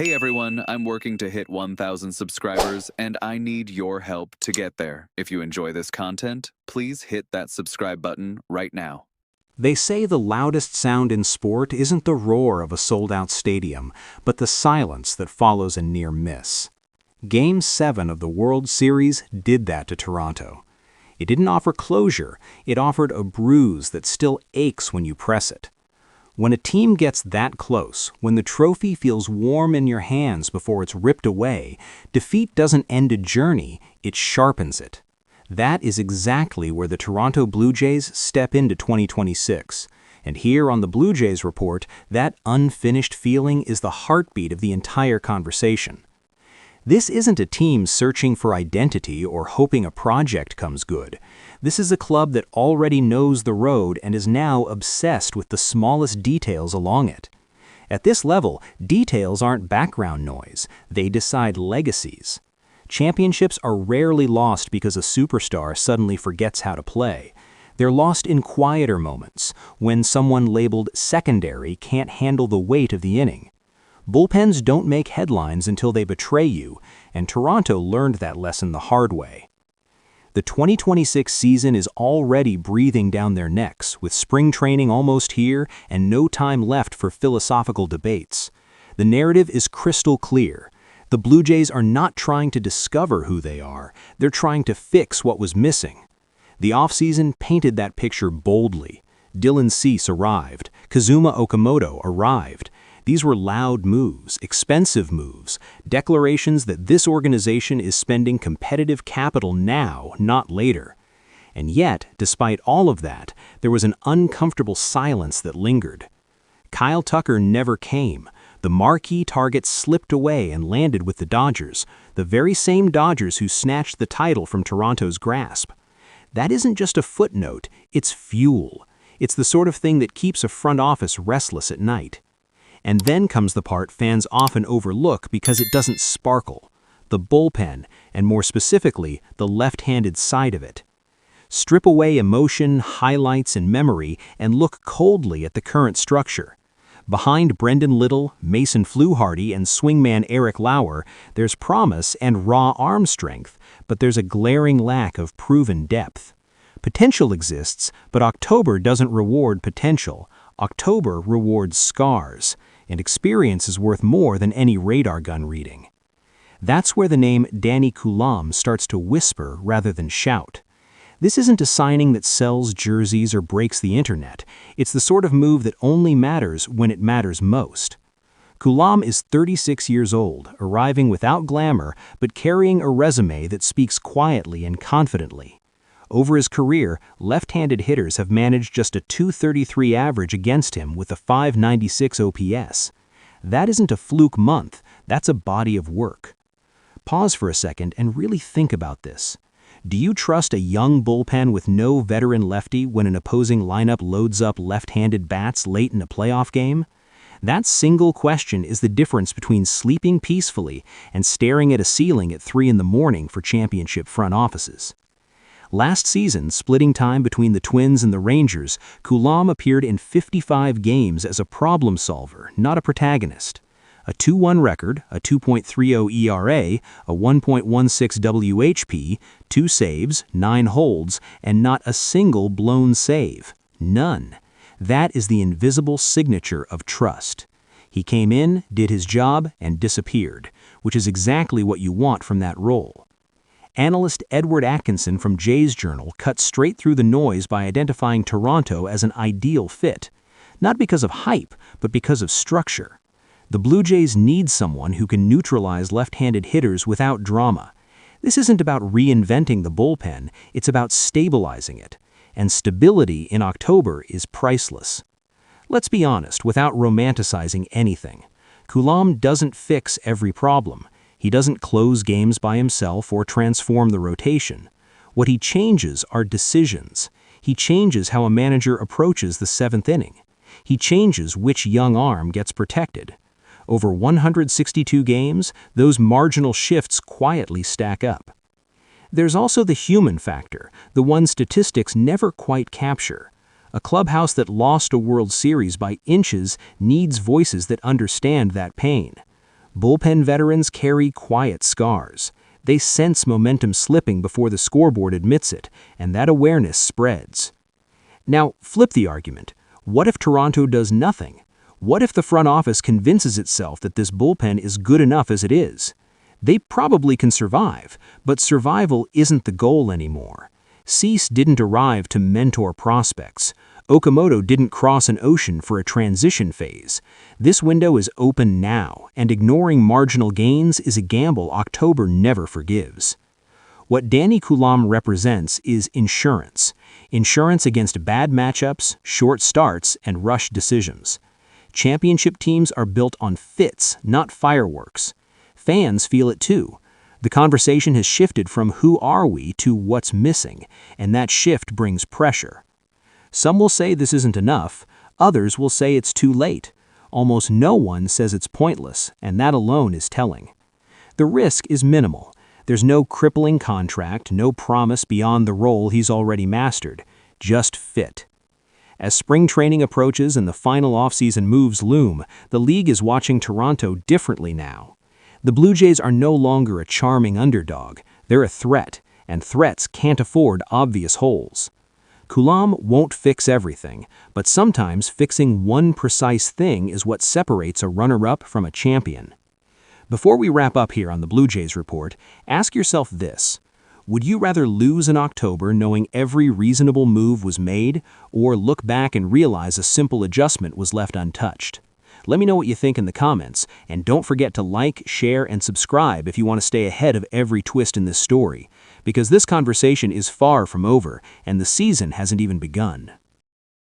Hey everyone, I'm working to hit 1,000 subscribers and I need your help to get there. If you enjoy this content, please hit that subscribe button right now. They say the loudest sound in sport isn't the roar of a sold-out stadium, but the silence that follows a near miss. Game 7 of the World Series did that to Toronto. It didn't offer closure, it offered a bruise that still aches when you press it. When a team gets that close, when the trophy feels warm in your hands before it's ripped away, defeat doesn't end a journey, it sharpens it. That is exactly where the Toronto Blue Jays step into 2026. And here on the Blue Jays Report, that unfinished feeling is the heartbeat of the entire conversation. This isn't a team searching for identity or hoping a project comes good. This is a club that already knows the road and is now obsessed with the smallest details along it. At this level, details aren't background noise, they decide legacies. Championships are rarely lost because a superstar suddenly forgets how to play. They're lost in quieter moments, when someone labeled secondary can't handle the weight of the inning. Bullpens don't make headlines until they betray you, and Toronto learned that lesson the hard way. The 2026 season is already breathing down their necks, with spring training almost here and no time left for philosophical debates. The narrative is crystal clear. The Blue Jays are not trying to discover who they are, they're trying to fix what was missing. The offseason painted that picture boldly. Dylan Cease arrived, Kazuma Okamoto arrived. These were loud moves, expensive moves, declarations that this organization is spending competitive capital now, not later. And yet, despite all of that, there was an uncomfortable silence that lingered. Kyle Tucker never came. The marquee target slipped away and landed with the Dodgers, the very same Dodgers who snatched the title from Toronto's grasp. That isn't just a footnote, it's fuel. It's the sort of thing that keeps a front office restless at night. And then comes the part fans often overlook because it doesn't sparkle: the bullpen, and more specifically, the left-handed side of it. Strip away emotion, highlights, and memory, and look coldly at the current structure. Behind Brendan Little, Mason Fluharty, and swingman Eric Lauer, there's promise and raw arm strength, but there's a glaring lack of proven depth. Potential exists, but October doesn't reward potential. October rewards scars, and experience is worth more than any radar gun reading. That's where the name Danny Coulombe starts to whisper rather than shout. This isn't a signing that sells jerseys or breaks the internet. It's the sort of move that only matters when it matters most. Coulombe is 36 years old, arriving without glamour, but carrying a resume that speaks quietly and confidently. Over his career, left-handed hitters have managed just a .233 average against him with a .596 OPS. That isn't a fluke month, that's a body of work. Pause for a second and really think about this. Do you trust a young bullpen with no veteran lefty when an opposing lineup loads up left-handed bats late in a playoff game? That single question is the difference between sleeping peacefully and staring at a ceiling at 3 a.m. for championship front offices. Last season, splitting time between the Twins and the Rangers, Coulombe appeared in 55 games as a problem solver, not a protagonist. A 2-1 record, a 2.30 ERA, a 1.16 WHP, 2 saves, 9 holds, and not a single blown save. None. That is the invisible signature of trust. He came in, did his job, and disappeared, which is exactly what you want from that role. Analyst Edward Atkinson from Jays Journal cut straight through the noise by identifying Toronto as an ideal fit. Not because of hype, but because of structure. The Blue Jays need someone who can neutralize left-handed hitters without drama. This isn't about reinventing the bullpen, it's about stabilizing it. And stability in October is priceless. Let's be honest, without romanticizing anything. Coulombe doesn't fix every problem. He doesn't close games by himself or transform the rotation. What he changes are decisions. He changes how a manager approaches the 7th inning. He changes which young arm gets protected. Over 162 games, those marginal shifts quietly stack up. There's also the human factor, the one statistics never quite capture. A clubhouse that lost a World Series by inches needs voices that understand that pain. Bullpen veterans carry quiet scars. They sense momentum slipping before the scoreboard admits it, and that awareness spreads. Now, flip the argument. What if Toronto does nothing? What if the front office convinces itself that this bullpen is good enough as it is? They probably can survive, but survival isn't the goal anymore. Cease didn't arrive to mentor prospects. Okamoto didn't cross an ocean for a transition phase. This window is open now, and ignoring marginal gains is a gamble October never forgives. What Danny Coulombe represents is insurance. Insurance against bad matchups, short starts, and rushed decisions. Championship teams are built on fits, not fireworks. Fans feel it too. The conversation has shifted from who are we to what's missing, and that shift brings pressure. Some will say this isn't enough, others will say it's too late. Almost no one says it's pointless, and that alone is telling. The risk is minimal. There's no crippling contract, no promise beyond the role he's already mastered, just fit. As spring training approaches and the final offseason moves loom, the league is watching Toronto differently now. The Blue Jays are no longer a charming underdog, they're a threat, and threats can't afford obvious holes. Coulombe won't fix everything, but sometimes fixing one precise thing is what separates a runner-up from a champion. Before we wrap up here on the Blue Jays Report, ask yourself this. Would you rather lose in October knowing every reasonable move was made, or look back and realize a simple adjustment was left untouched? Let me know what you think in the comments, and don't forget to like, share, and subscribe if you want to stay ahead of every twist in this story, because this conversation is far from over, and the season hasn't even begun.